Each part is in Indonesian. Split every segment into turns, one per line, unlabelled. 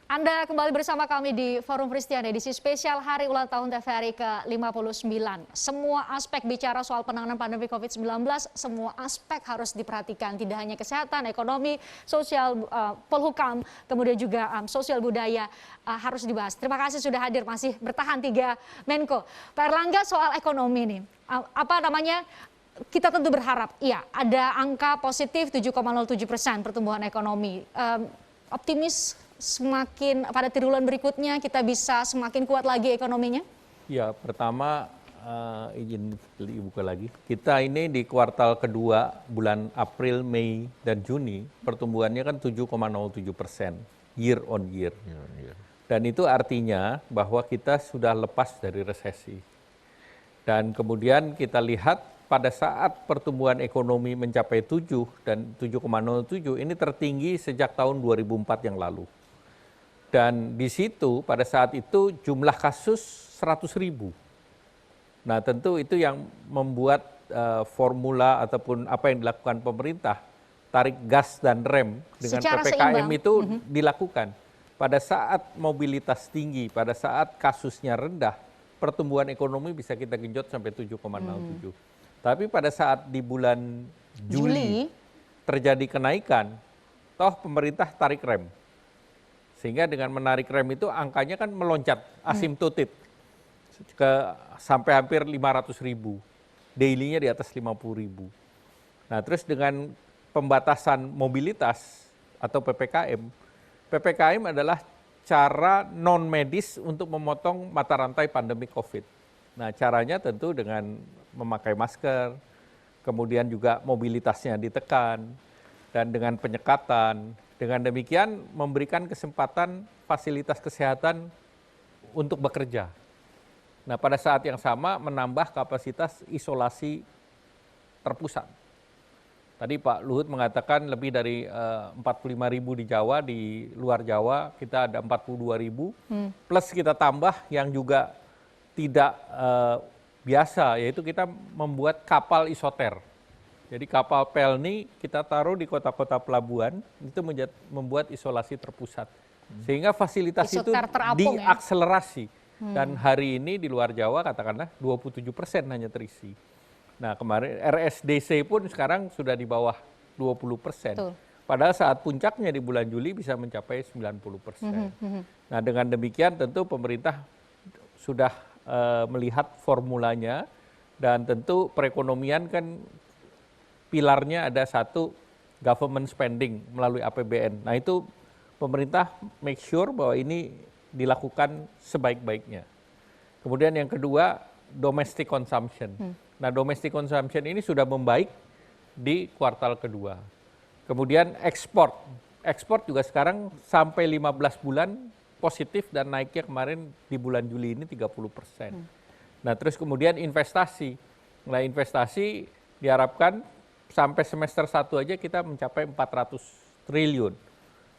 Anda kembali bersama kami di Forum Christian edisi spesial Hari Ulang Tahun TVRI ke-59. Semua aspek bicara soal penanganan pandemi COVID-19, semua aspek harus diperhatikan. Tidak hanya kesehatan, ekonomi, sosial, polhukam, kemudian juga sosial budaya harus dibahas. Terima kasih sudah hadir, masih bertahan 3 Menko. Pak Erlangga, soal ekonomi nih, kita tentu berharap, ya ada angka positif 7,07% pertumbuhan ekonomi. Optimis semakin pada triwulan berikutnya kita bisa semakin kuat lagi ekonominya?
Ya, pertama izin dibuka lagi. Kita ini di kuartal kedua bulan April, Mei, dan Juni pertumbuhannya kan 7,07% year on year. Dan itu artinya bahwa kita sudah lepas dari resesi. Dan kemudian kita lihat pada saat pertumbuhan ekonomi mencapai 7 dan 7,07 ini tertinggi sejak tahun 2004 yang lalu. Dan di situ pada saat itu jumlah kasus 100.000. Nah tentu itu yang membuat formula ataupun apa yang dilakukan pemerintah, tarik gas dan rem dengan
secara
PPKM
seimbang.
itu dilakukan. Pada saat mobilitas tinggi, pada saat kasusnya rendah, pertumbuhan ekonomi bisa kita genjot sampai 7,07. Tapi pada saat di bulan Juli terjadi kenaikan, toh pemerintah tarik rem. Sehingga dengan menarik rem itu angkanya kan meloncat asimptotit sampai hampir 500.000. Daily-nya di atas 50.000. Nah terus dengan pembatasan mobilitas atau PPKM, PPKM adalah cara non medis untuk memotong mata rantai pandemi COVID. Nah caranya tentu dengan memakai masker, kemudian juga mobilitasnya ditekan, dan dengan penyekatan. Dengan demikian memberikan kesempatan fasilitas kesehatan untuk bekerja. Nah pada saat yang sama menambah kapasitas isolasi terpusat. Tadi Pak Luhut mengatakan lebih dari 45.000 di Jawa, di luar Jawa kita ada 42.000, plus kita tambah yang juga tidak biasa, yaitu kita membuat kapal isoter. Jadi kapal Pelni kita taruh di kota-kota pelabuhan, itu membuat isolasi terpusat. Sehingga fasilitas itu diakselerasi. Dan hari ini di luar Jawa katakanlah 27% hanya terisi. Nah kemarin RSDC pun sekarang sudah di bawah 20%. Padahal saat puncaknya di bulan Juli bisa mencapai 90%. Nah dengan demikian tentu pemerintah sudah melihat formulanya, dan tentu perekonomian kan pilarnya ada satu, government spending melalui APBN. Nah itu pemerintah make sure bahwa ini dilakukan sebaik-baiknya. Kemudian yang kedua, domestic consumption. Nah domestic consumption ini sudah membaik di kuartal kedua. Kemudian ekspor juga sekarang sampai 15 bulan positif dan naiknya kemarin di bulan Juli ini 30%. Nah terus kemudian investasi. Nah investasi diharapkan sampai semester 1 aja kita mencapai 400 triliun.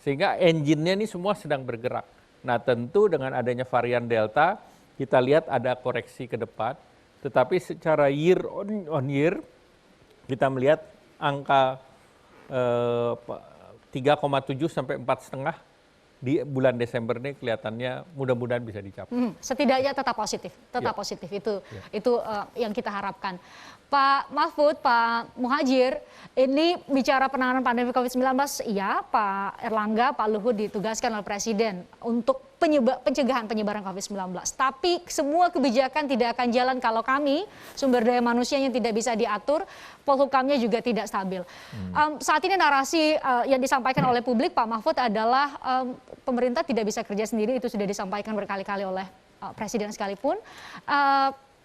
Sehingga engine-nya ini semua sedang bergerak. Nah tentu dengan adanya varian Delta kita lihat ada koreksi ke depan. Tetapi secara year on year kita melihat angka 3,7 sampai 4,5 di bulan Desember ini kelihatannya mudah-mudahan bisa dicapai.
Setidaknya tetap positif, positif itu yang kita harapkan. Pak Mahfud, Pak Muhadjir, ini bicara penanganan pandemi COVID-19, iya Pak Erlangga, Pak Luhut ditugaskan oleh Presiden untuk pencegahan penyebaran COVID-19. Tapi semua kebijakan tidak akan jalan kalau kami, sumber daya manusianya tidak bisa diatur, polhukamnya juga tidak stabil. Saat ini narasi yang disampaikan oleh publik, Pak Mahfud, adalah pemerintah tidak bisa kerja sendiri, itu sudah disampaikan berkali-kali oleh Presiden sekalipun.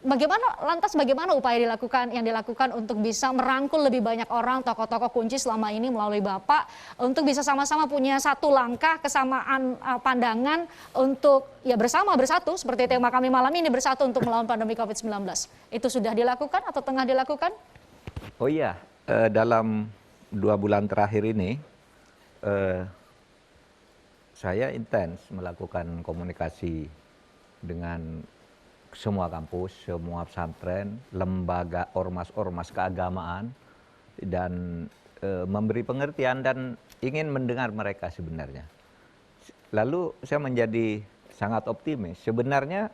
Bagaimana upaya yang dilakukan untuk bisa merangkul lebih banyak orang, tokoh-tokoh kunci selama ini melalui Bapak, untuk bisa sama-sama punya satu langkah kesamaan pandangan untuk ya bersatu seperti tema kami malam ini, bersatu untuk melawan pandemi COVID-19. Itu sudah dilakukan atau tengah dilakukan?
Oh iya, dalam 2 bulan terakhir ini saya intens melakukan komunikasi dengan semua kampus, semua pesantren, lembaga, ormas-ormas keagamaan, dan memberi pengertian dan ingin mendengar mereka sebenarnya. lalu saya menjadi sangat optimis. Sebenarnya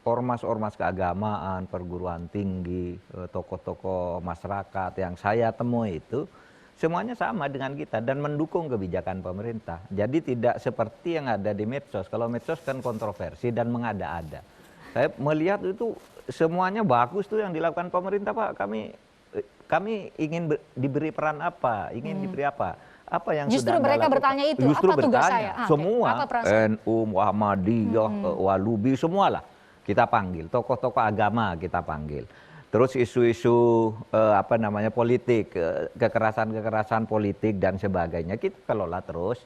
ormas-ormas keagamaan, perguruan tinggi, tokoh-tokoh masyarakat yang saya temui itu semuanya sama dengan kita dan mendukung kebijakan pemerintah. Jadi tidak seperti yang ada di medsos. Kalau medsos kan kontroversi dan mengada-ada. Saya melihat itu semuanya bagus tuh yang dilakukan pemerintah, Pak. Kami ingin diberi peran apa, ingin diberi apa. Apa yang
Justru
sudah
mereka
Anda lakukan?
bertanya itu,
Justru
apa tugas
bertanya.
saya?
Semua,
Apa perasaan?
NU, Muhammadiyah, Walubi, semualah kita panggil. Tokoh-tokoh agama kita panggil. Terus isu-isu politik, kekerasan-kekerasan politik dan sebagainya kita kelola terus.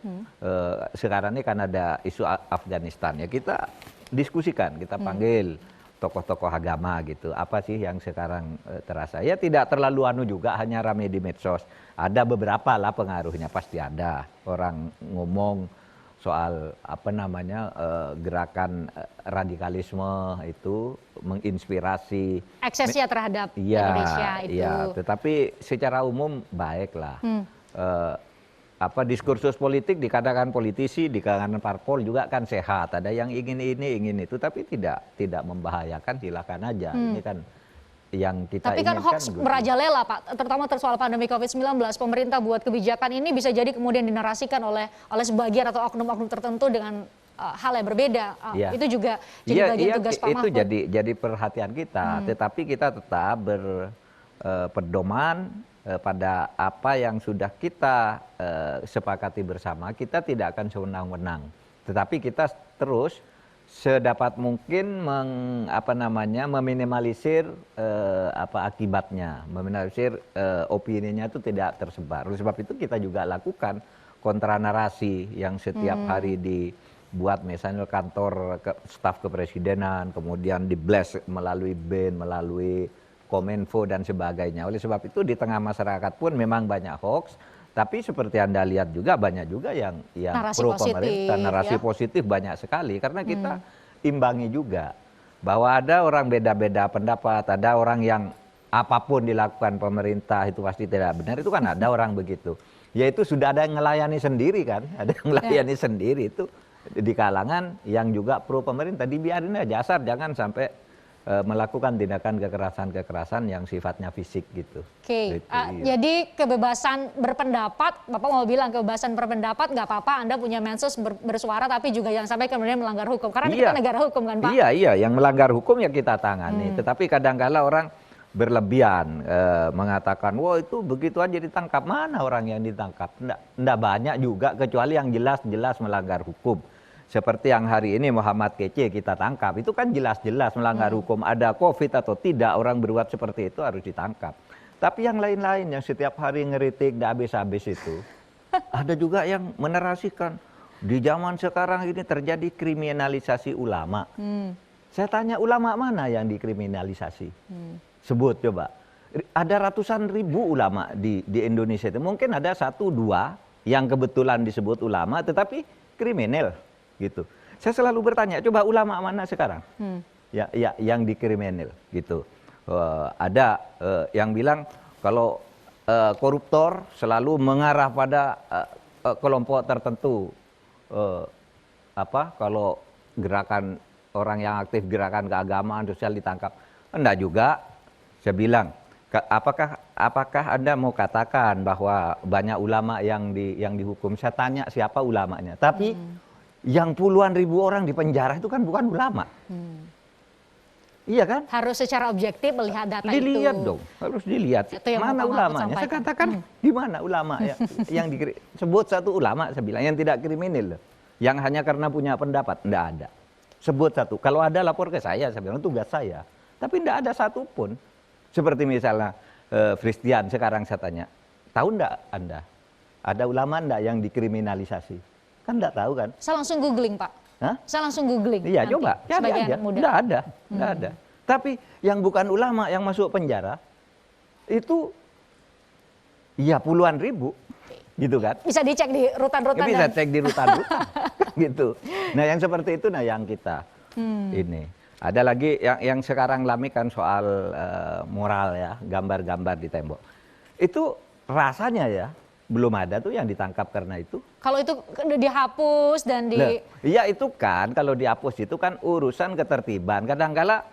Sekarang ini kan ada isu Afghanistan ya, kita diskusikan, kita panggil tokoh-tokoh agama gitu. Apa sih yang sekarang terasa? Ya tidak terlalu juga hanya ramai di medsos. Ada beberapa lah pengaruhnya, pasti ada. Orang ngomong soal gerakan radikalisme itu menginspirasi
Eksesnya terhadap Indonesia itu.
Iya, tetapi secara umum baiklah. Diskursus politik di kalangan politisi, di kalangan parpol juga kan sehat. Ada yang ingin ini, ingin itu, tapi tidak membahayakan, silakan aja. Ini kan yang kita
Tapi kan
inginkan
hoax merajalela, Pak, terutama soal pandemi COVID-19. Pemerintah buat kebijakan ini bisa jadi kemudian dinarasikan oleh sebagian atau oknum-oknum tertentu dengan hal yang berbeda. Itu juga jadi bagian tugas Pak Mahfud.
Itu jadi perhatian kita, tetapi kita tetap berpedoman pada apa yang sudah kita sepakati bersama. Kita tidak akan sewenang-wenang, tetapi kita terus sedapat mungkin meminimalisir akibatnya, meminimalisir opininya itu tidak tersebar. Oleh sebab itu kita juga lakukan kontra narasi yang setiap hari dibuat, misalnya kantor staf kepresidenan, kemudian di blast melalui BIN, melalui Kominfo dan sebagainya. Oleh sebab itu di tengah masyarakat pun memang banyak hoax. Tapi seperti Anda lihat juga banyak juga yang
narasi
pro
positif,
pemerintah, narasi positif banyak sekali. Karena kita imbangi juga bahwa ada orang beda-beda pendapat, ada orang yang apapun dilakukan pemerintah itu pasti tidak benar, itu kan ada orang begitu. Yaitu sudah ada yang melayani sendiri kan, ada yang melayani sendiri itu di kalangan yang juga pro pemerintah. Dibiarin aja, asal jangan sampai melakukan tindakan kekerasan-kekerasan yang sifatnya fisik gitu.
Oke, jadi kebebasan berpendapat, Bapak mau bilang kebebasan berpendapat nggak apa-apa, Anda punya medsos bersuara, tapi juga jangan sampai kemudian melanggar hukum. Karena kita negara hukum kan Pak?
Iya, yang melanggar hukum ya kita tangani. Tetapi kadang-kala orang berlebihan mengatakan, wah itu begitu aja ditangkap. Mana orang yang ditangkap? Nggak banyak juga, kecuali yang jelas-jelas melanggar hukum. Seperti yang hari ini Muhammad Kece kita tangkap, itu kan jelas-jelas melanggar hukum. Ada COVID atau tidak, orang berbuat seperti itu harus ditangkap. Tapi yang lain-lain yang setiap hari ngeritik, tidak habis-habis itu. Ada juga yang menarasikan, di zaman sekarang ini terjadi kriminalisasi ulama. Saya tanya, ulama mana yang dikriminalisasi? Sebut coba. Ada ratusan ribu ulama di Indonesia itu. Mungkin ada 1-2 yang kebetulan disebut ulama, tetapi kriminal. Gitu. Saya selalu bertanya, coba ulama mana sekarang yang dikriminal gitu. Ada yang bilang kalau koruptor selalu mengarah pada kelompok tertentu. Kalau gerakan orang yang aktif gerakan keagamaan sosial ditangkap. Enggak juga. Saya bilang, apakah Anda mau katakan bahwa banyak ulama yang dihukum? Saya tanya siapa ulamanya. Tapi yang puluhan ribu orang di penjara itu kan bukan ulama. Iya kan?
Harus secara objektif melihat data itu.
Dilihat dong, harus dilihat. Mana ulamanya? Saya katakan di mana ulama yang sebut satu ulama, saya bilang yang tidak kriminal, yang hanya karena punya pendapat, enggak ada. Sebut satu. Kalau ada lapor ke saya bilang tugas saya. Tapi enggak ada satupun. Seperti misalnya Christian sekarang saya tanya, tahu enggak Anda? Ada ulama enggak yang dikriminalisasi? Kan enggak tahu kan?
Saya langsung googling Pak.
Hah?
Saya langsung googling.
Iya,
nanti,
coba.
Sebagai
Cari aja.
anak muda.
Enggak ada. Tapi yang bukan ulama yang masuk penjara itu ya puluhan ribu. Gitu kan?
Bisa dicek di rutan-rutan.
Ya, bisa cek di rutan-rutan. Gitu. Nah, yang seperti itu yang kita ini. Ada lagi yang sekarang lami kan soal moral ya, gambar-gambar di tembok. Itu rasanya ya Belum ada tuh yang ditangkap karena itu.
Kalau itu dihapus dan
Iya itu kan kalau dihapus itu kan urusan ketertiban. Kadang-kala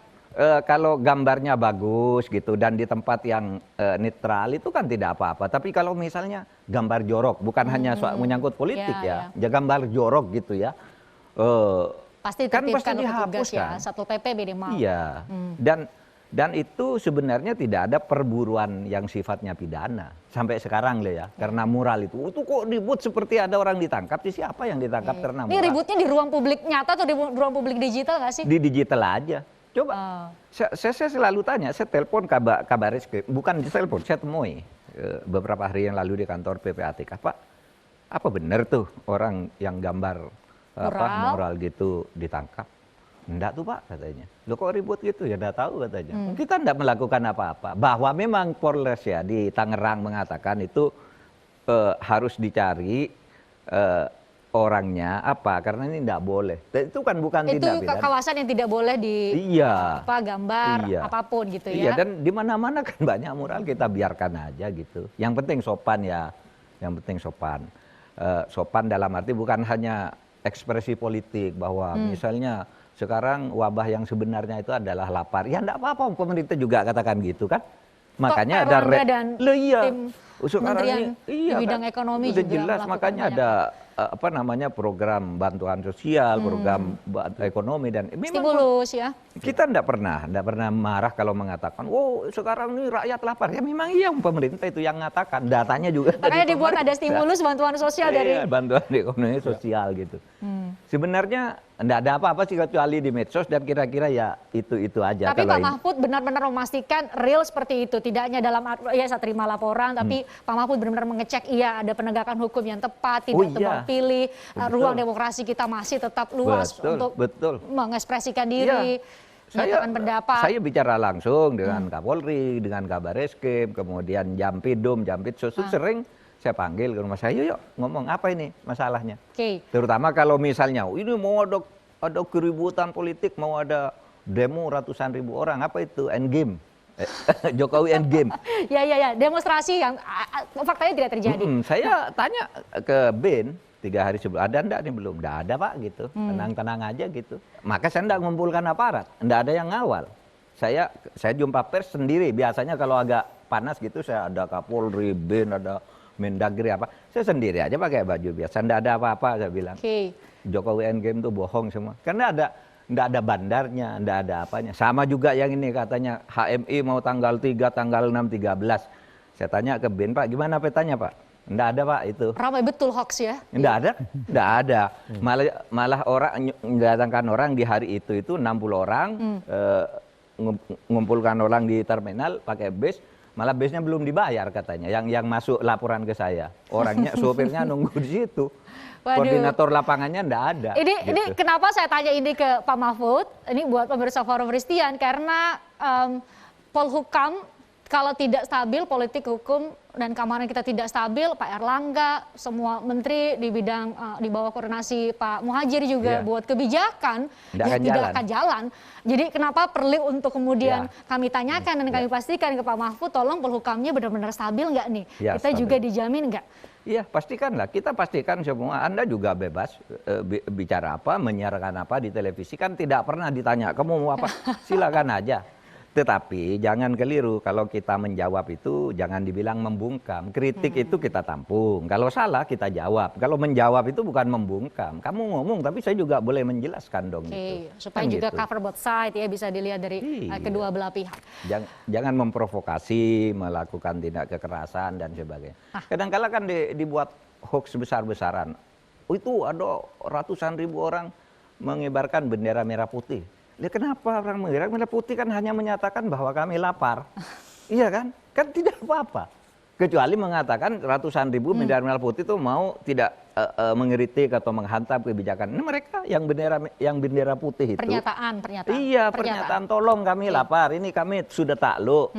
kalau gambarnya bagus gitu dan di tempat yang netral itu kan tidak apa-apa. Tapi kalau misalnya gambar jorok, bukan hanya soal menyangkut politik ya gambar jorok gitu ya.
Pasti
kan pasti
dititipkan
dihapus
petugas ya,
kan.
Satpol PP minimal.
Iya. Dan itu sebenarnya tidak ada perburuan yang sifatnya pidana sampai sekarang loh ya. Karena mural itu kok ribut seperti ada orang ditangkap. Siapa yang ditangkap karena mural?
Ini ributnya di ruang publik nyata atau di ruang publik digital nggak sih?
Di digital aja. Coba, saya selalu tanya, saya telepon kabar Reskrim, bukan di telepon, saya temui beberapa hari yang lalu di kantor PPATK, Pak, apa benar tuh orang yang gambar mural gitu ditangkap? Enggak tuh Pak, katanya. Loh kok ribut gitu? Ya enggak tahu katanya. Kita enggak melakukan apa-apa. Bahwa memang Polres ya di Tangerang mengatakan itu harus dicari orangnya apa karena ini tidak boleh. Itu kan bukan tindak pidana. Itu
kawasan yang tidak boleh gambar apapun gitu ya.
Iya, dan di mana-mana kan banyak mural, kita biarkan aja gitu. Yang penting sopan ya. Yang penting sopan. Sopan dalam arti bukan hanya ekspresi politik bahwa misalnya sekarang wabah yang sebenarnya itu adalah lapar. Ya enggak apa-apa pemerintah juga katakan gitu kan. Makanya ada
tim Kementerian di bidang ekonomi
udah
juga
jelas, makanya ada program bantuan sosial, program ekonomi dan
stimulus ya.
Kita enggak pernah marah kalau mengatakan, "Wow, sekarang ini rakyat lapar." Ya memang iya, pemerintah itu yang mengatakan, datanya juga.
Makanya dibuat ada stimulus bantuan sosial dari
bantuan ekonomi sosial gitu. Sebenarnya enggak ada apa-apa sih kecuali di medsos dan kira-kira ya itu aja.
Tapi Pak Mahfud benar-benar memastikan real seperti itu, tidak hanya dalam saya terima laporan, tapi Pak Mahfud benar-benar mengecek ada penegakan hukum yang tepat, tidak tebang pilih, ruang demokrasi kita masih tetap luas untuk mengekspresikan diri, menyatakan pendapat.
Saya bicara langsung dengan Kapolri, dengan Kabar Reskrim, kemudian Jampidum, Jampitsus, sering saya panggil ke rumah saya, yuk ngomong apa ini masalahnya. Terutama kalau misalnya ini mau ada keributan politik, mau ada demo ratusan ribu orang, apa itu endgame. Jokowi endgame.
Ya, demonstrasi yang faktanya tidak terjadi.
Saya tanya ke BIN 3 hari sebelum, ada enggak nih belum? Enggak ada Pak gitu, tenang-tenang aja gitu. Maka saya enggak mengumpulkan aparat, enggak ada yang ngawal. Saya jumpa pers sendiri, biasanya kalau agak panas gitu saya ada Kapolri, BIN, ada Mendagri apa, saya sendiri aja pakai baju biasa, enggak ada apa-apa saya bilang. Jokowi endgame tuh bohong semua, karena enggak ada bandarnya, enggak ada apanya. Sama juga yang ini katanya HMI mau tanggal 3, tanggal 6, 13. Saya tanya ke BIN, Pak gimana petanya Pak? Enggak ada Pak itu.
Ramai betul hoax ya?
Enggak ada. Malah orang mendatangkan orang di hari itu 60 orang, ngumpulkan orang di terminal pakai bis. Malah bisnya belum dibayar katanya, yang masuk laporan ke saya. Orangnya, sopirnya nunggu di situ. Koordinator lapangannya enggak ada.
Ini kenapa saya tanya ini ke Pak Mahfud, ini buat pemirsa Forum Christian, karena Polhukam kalau tidak stabil, politik, hukum, dan keamanan kita tidak stabil, Pak Erlangga, semua menteri di bidang di bawah koordinasi Pak Muhadjir juga buat kebijakan yang tidak akan jalan. Jadi kenapa perlu untuk kemudian kami tanyakan dan kami pastikan ke Pak Mahfud, tolong Polhukamnya benar-benar stabil nggak nih? Kita stabil. Juga dijamin nggak?
Iya, pastikanlah. Kita pastikan semua. Anda juga bebas bicara apa, menyiarkan apa di televisi. Kan tidak pernah ditanya, kamu mau apa? Silakan aja. Tetapi jangan keliru, kalau kita menjawab itu jangan dibilang membungkam. Kritik itu kita tampung, kalau salah kita jawab. Kalau menjawab itu bukan membungkam. Kamu ngomong tapi saya juga boleh menjelaskan dong.
Supaya kan juga gitu. Cover both side ya, bisa dilihat dari kedua belah pihak.
Jangan memprovokasi, melakukan tindak kekerasan dan sebagainya. Kadang-kala kan dibuat hoax besar-besaran. Itu ada ratusan ribu orang mengibarkan bendera merah putih. Ya kenapa orang mengira merah putih kan hanya menyatakan bahwa kami lapar. Iya kan? Kan tidak apa-apa. Kecuali mengatakan ratusan ribu bendera merah putih itu mau tidak mengkritik atau menghantam kebijakan. Ini mereka yang bendera putih itu.
Pernyataan.
Iya, pernyataan tolong kami lapar. Ini kami sudah takluk.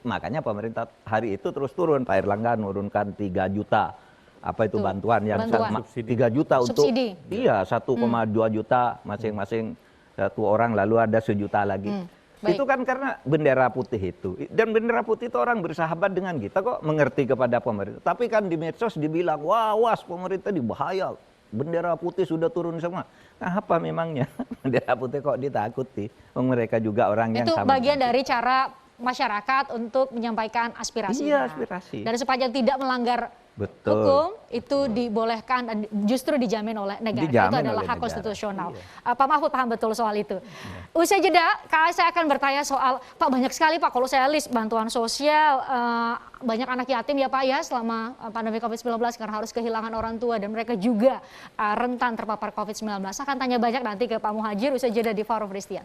Makanya pemerintah hari itu terus turun. Pak Erlangga nurunkan 3 juta. Apa itu bantuan yang 3 juta untuk
subsidi.
Iya, 1,2 juta masing-masing 1 orang, lalu ada 1 juta lagi.
Baik.
Itu kan karena bendera putih itu. Dan bendera putih itu orang bersahabat dengan kita kok, mengerti kepada pemerintah. Tapi kan di medsos dibilang, wah was pemerintah dibahaya. Bendera putih sudah turun semua. Nah apa memangnya bendera putih kok ditakuti? Mereka juga orang yang
Itu
sama.
bagian
dengan
dari cara masyarakat untuk menyampaikan aspirasinya.
Iya, aspirasi.
Dan sepanjang tidak melanggar
Betul.
hukum, itu dibolehkan dan justru dijamin oleh negara.
Dijamin
Itu adalah
oleh
hak
negara.
konstitusional.
Iya.
Pak Mahfud paham betul soal itu. Usai jeda, saya akan bertanya soal, Pak banyak sekali Pak, kalau saya list bantuan sosial, banyak anak yatim ya Pak ya selama pandemi COVID-19 karena harus kehilangan orang tua dan mereka juga rentan terpapar COVID-19. Saya akan tanya banyak nanti ke Pak Muhadjir usai jeda di Forum Christian.